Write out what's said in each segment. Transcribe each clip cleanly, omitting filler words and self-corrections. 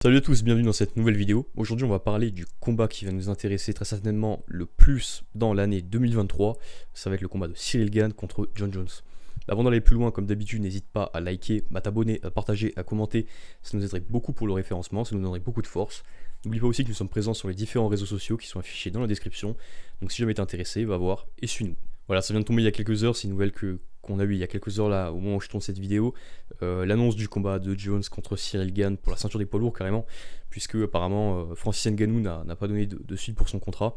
Salut à tous, bienvenue dans cette nouvelle vidéo. Aujourd'hui on va parler du combat qui va nous intéresser très certainement le plus dans l'année 2023. Ça va être le combat de Ciryl Gane contre Jon Jones. Avant d'aller plus loin, comme d'habitude, n'hésite pas à liker, à t'abonner, à partager, à commenter. Ça nous aiderait beaucoup pour le référencement, ça nous donnerait beaucoup de force. N'oublie pas aussi que nous sommes présents sur les différents réseaux sociaux qui sont affichés dans la description. Donc si jamais t'es intéressé, va voir et suis-nous. Voilà, ça vient de tomber il y a quelques heures, c'est une nouvelle qu'on a eu il y a quelques heures là au moment où je tourne cette vidéo. L'annonce du combat de Jones contre Ciryl Gane pour la ceinture des poids lourds carrément, puisque apparemment Francis Ngannou n'a pas donné de suite pour son contrat,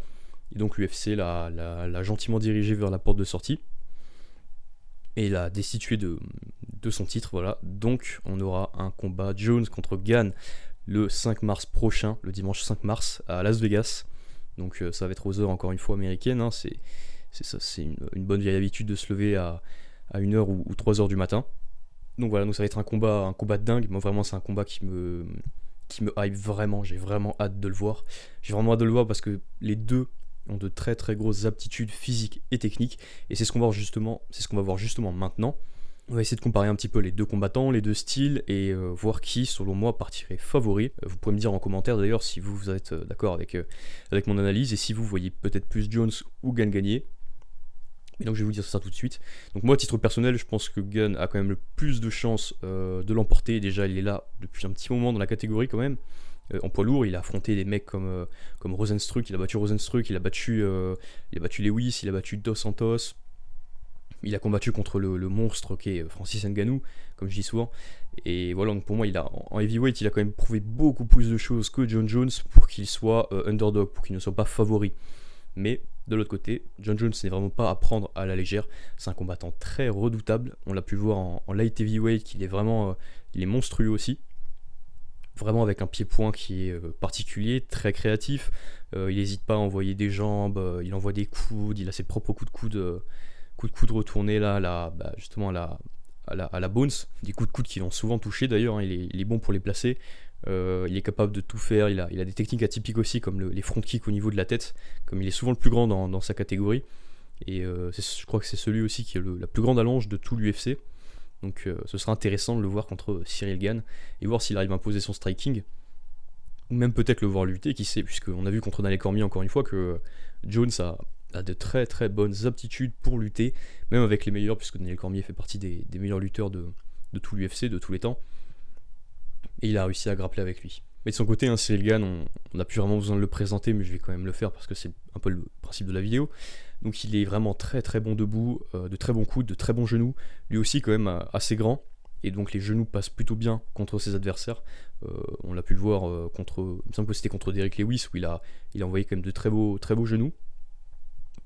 et donc l'UFC l'a gentiment dirigé vers la porte de sortie, et l'a destitué de son titre, voilà. Donc on aura un combat Jones contre Gane le 5 mars prochain, le dimanche 5 mars à Las Vegas, donc ça va être aux heures encore une fois américaines, hein. C'est une bonne vieille habitude de se lever à 1h ou 3h du matin. Donc voilà, donc ça va être un combat de dingue. Moi vraiment c'est un combat qui me hype vraiment, j'ai vraiment hâte de le voir. J'ai vraiment hâte de le voir parce que les deux ont de très très grosses aptitudes physiques et techniques. Et c'est ce qu'on va voir justement maintenant. On va essayer de comparer un petit peu les deux combattants, les deux styles, et voir qui, selon moi, partirait favori. Vous pouvez me dire en commentaire d'ailleurs si vous êtes d'accord avec mon analyse, et si vous voyez peut-être plus Jones ou Gane gagner. Et donc je vais vous dire ça tout de suite. Donc moi à titre personnel je pense que Gane a quand même le plus de chances de l'emporter. Déjà il est là depuis un petit moment dans la catégorie quand même. En poids lourd il a affronté des mecs comme Rozenstruik, il a battu Rozenstruik, il a battu Lewis, il a battu Dos Santos. Il a combattu contre le monstre qui est Francis Ngannou, comme je dis souvent. Et voilà, donc pour moi, en heavyweight, il a quand même prouvé beaucoup plus de choses que Jon Jones pour qu'il soit underdog, pour qu'il ne soit pas favori. Mais de l'autre côté, Jon Jones n'est vraiment pas à prendre à la légère. C'est un combattant très redoutable. On l'a pu voir en light heavyweight, qu'il est vraiment, il est monstrueux aussi. Vraiment avec un pied-point qui est particulier, très créatif. Il n'hésite pas à envoyer des jambes, il envoie des coudes, il a ses propres coups de coude retournés là, justement à la Bones. Des coups de coude qui l'ont souvent touché d'ailleurs, hein, il est bon pour les placer. Il est capable de tout faire, il a des techniques atypiques aussi comme les front kicks au niveau de la tête, comme il est souvent le plus grand dans sa catégorie. Et je crois que c'est celui aussi qui a la plus grande allonge de tout l'UFC. Donc ce sera intéressant de le voir contre Ciryl Gane et voir s'il arrive à imposer son striking. Ou même peut-être le voir lutter, qui sait, puisqu'on a vu contre Daniel Cormier encore une fois que Jones a de très très bonnes aptitudes pour lutter, même avec les meilleurs, puisque Daniel Cormier fait partie des meilleurs lutteurs de tout l'UFC, de tous les temps. Et il a réussi à grappler avec lui. Mais de son côté, hein, Ciryl Gane, on n'a plus vraiment besoin de le présenter, mais je vais quand même le faire parce que c'est un peu le principe de la vidéo. Donc il est vraiment très très bon debout, de très bons coudes, de très bons genoux. Lui aussi quand même assez grand, et donc les genoux passent plutôt bien contre ses adversaires. On l'a pu le voir il me semble que c'était contre Derrick Lewis, où il a envoyé quand même de très beaux genoux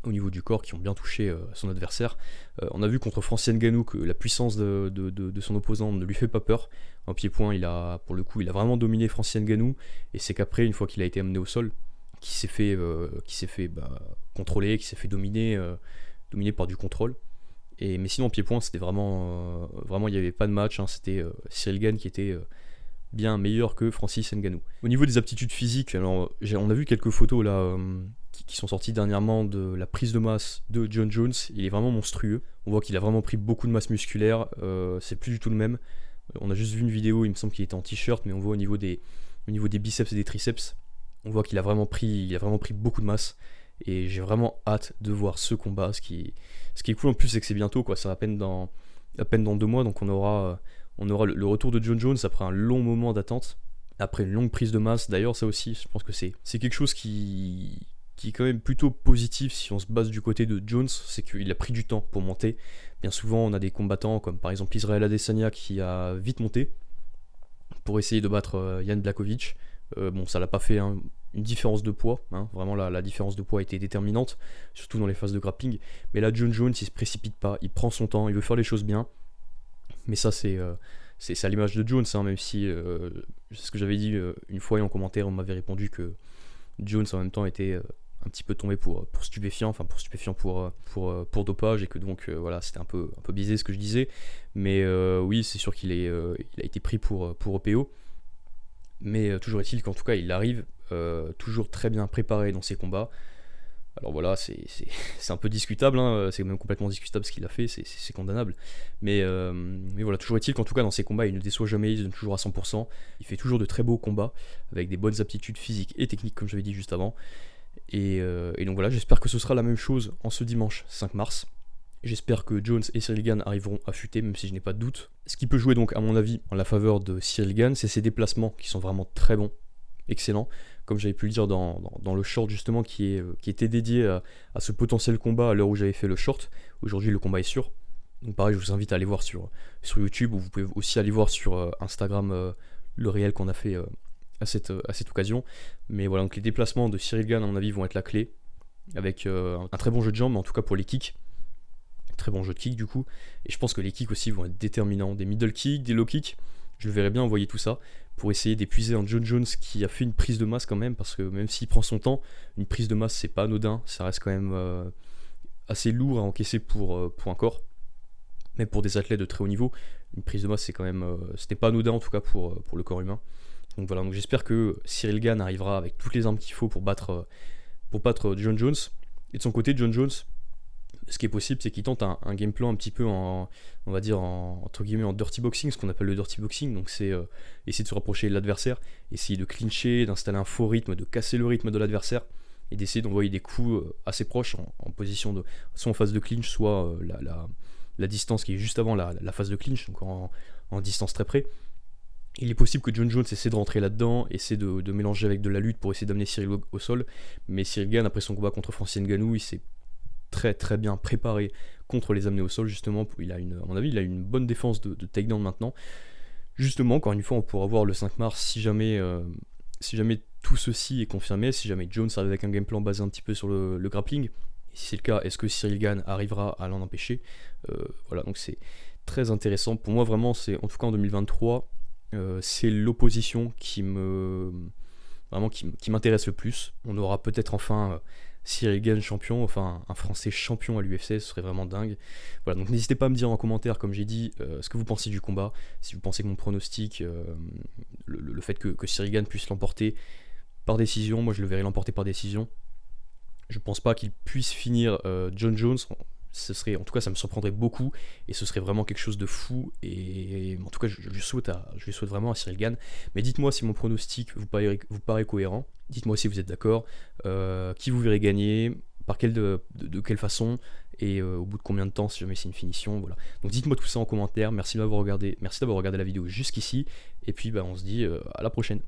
au niveau du corps qui ont bien touché son adversaire. On a vu contre Francis Ngannou que la puissance de son opposant ne lui fait pas peur. En pied-point, pour le coup, il a vraiment dominé Francis Ngannou, et c'est qu'après, une fois qu'il a été amené au sol, qui s'est fait contrôler, qui s'est fait dominer par du contrôle. Mais sinon, en pied-point, c'était vraiment, il n'y avait pas de match, hein. C'était Ciryl Gane qui était bien meilleur que Francis Ngannou. Au niveau des aptitudes physiques, alors on a vu quelques photos là qui sont sorties dernièrement de la prise de masse de Jon Jones. Il est vraiment monstrueux. On voit qu'il a vraiment pris beaucoup de masse musculaire. C'est plus du tout le même. On a juste vu une vidéo, il me semble qu'il était en t-shirt, mais on voit au niveau des biceps et des triceps, on voit qu'il a vraiment pris beaucoup de masse. Et j'ai vraiment hâte de voir ce combat. Ce qui est cool en plus, c'est que c'est bientôt, quoi. C'est à peine dans 2 mois, donc on aura le retour de Jon Jones après un long moment d'attente, après une longue prise de masse. D'ailleurs, ça aussi, je pense que c'est quelque chose qui est quand même plutôt positif si on se base du côté de Jones, c'est qu'il a pris du temps pour monter. Bien souvent, on a des combattants comme par exemple Israel Adesanya qui a vite monté pour essayer de battre Jan Blachowicz. Bon, ça l'a pas fait, hein, une différence de poids, hein. Vraiment la différence de poids a été déterminante, surtout dans les phases de grappling. Mais là, Jon Jones, il se précipite pas, il prend son temps, il veut faire les choses bien. Mais ça, c'est à l'image de Jones, hein, même si c'est ce que j'avais dit une fois, et en commentaire, on m'avait répondu que Jones en même temps était un petit peu tombé pour stupéfiant, pour dopage, et que donc voilà, c'était un peu biaisé ce que je disais. Mais oui, c'est sûr qu'il a été pris pour OPO. Mais toujours est-il qu'en tout cas, il arrive toujours très bien préparé dans ses combats. Alors voilà, c'est un peu discutable, hein, c'est même complètement discutable ce qu'il a fait, c'est condamnable. Mais voilà, toujours est-il qu'en tout cas dans ses combats, il ne déçoit jamais, il donne toujours à 100%. Il fait toujours de très beaux combats, avec des bonnes aptitudes physiques et techniques, comme j'avais dit juste avant. Et donc voilà, j'espère que ce sera la même chose en ce dimanche 5 mars. J'espère que Jones et Cyril Gane arriveront à affûter, même si je n'ai pas de doute. Ce qui peut jouer donc, à mon avis, en la faveur de Cyril Gane, c'est ses déplacements qui sont vraiment très bons, excellents. Comme j'avais pu le dire dans le short justement qui était dédié à ce potentiel combat à l'heure où j'avais fait le short. Aujourd'hui, le combat est sûr. Donc pareil, je vous invite à aller voir sur YouTube, ou vous pouvez aussi aller voir sur Instagram le réel qu'on a fait à cette occasion. Mais voilà, donc les déplacements de Cyril Gane, à mon avis, vont être la clé, avec un très bon jeu de jambes, mais en tout cas pour les kicks. Très bon jeu de kick du coup. Et je pense que les kicks aussi vont être déterminants. Des middle kicks, des low kicks. Je le verrais bien envoyer tout ça pour essayer d'épuiser un Jon Jones qui a fait une prise de masse quand même. Parce que même s'il prend son temps, une prise de masse c'est pas anodin. Ça reste quand même assez lourd à encaisser pour un corps. Mais pour des athlètes de très haut niveau, une prise de masse c'est quand même. C'était pas anodin en tout cas pour le corps humain. Donc voilà, donc j'espère que Cyril Gane arrivera avec toutes les armes qu'il faut pour battre Jon Jones. Et de son côté, Jon Jones, ce qui est possible, c'est qu'il tente un game plan un petit peu on va dire entre guillemets en dirty boxing, ce qu'on appelle le dirty boxing. Donc c'est essayer de se rapprocher de l'adversaire, essayer de clincher, d'installer un faux rythme, de casser le rythme de l'adversaire et d'essayer d'envoyer des coups assez proches en position de soit en phase de clinch, soit la distance qui est juste avant la phase de clinch, donc en distance très près. Il est possible que Jon Jones essaie de rentrer là-dedans, essaie de mélanger avec de la lutte pour essayer d'amener Cyril au sol, mais Cyril Gane, après son combat contre Francis Ngannou, il s'est très très bien préparé contre les amener au sol justement. À mon avis, il a une bonne défense de takedown maintenant. Justement, encore une fois, on pourra voir le 5 mars si jamais tout ceci est confirmé, si jamais Jones arrive avec un game plan basé un petit peu sur le grappling. Et si c'est le cas, est-ce que Cyril Gane arrivera à l'en empêcher? Voilà, donc c'est très intéressant. Pour moi, vraiment, c'est en tout cas en 2023, c'est l'opposition qui m'intéresse le plus. On aura peut-être enfin Cyril Gane champion, enfin un Français champion à l'UFC, ce serait vraiment dingue. Voilà, donc n'hésitez pas à me dire en commentaire, comme j'ai dit, ce que vous pensez du combat, si vous pensez que mon pronostic, le fait que Cyril Gane puisse l'emporter par décision, moi je le verrai l'emporter par décision. Je pense pas qu'il puisse finir Jon Jones. En tout cas, ça me surprendrait beaucoup et ce serait vraiment quelque chose de fou. Et en tout cas, je lui souhaite vraiment à Cyril Gane. Mais dites-moi si mon pronostic vous paraît cohérent. Dites-moi si vous êtes d'accord. Qui vous verrez gagner, de quelle façon et au bout de combien de temps si jamais c'est une finition. Voilà. Donc dites-moi tout ça en commentaire. Merci d'avoir regardé la vidéo jusqu'ici. Et puis on se dit à la prochaine.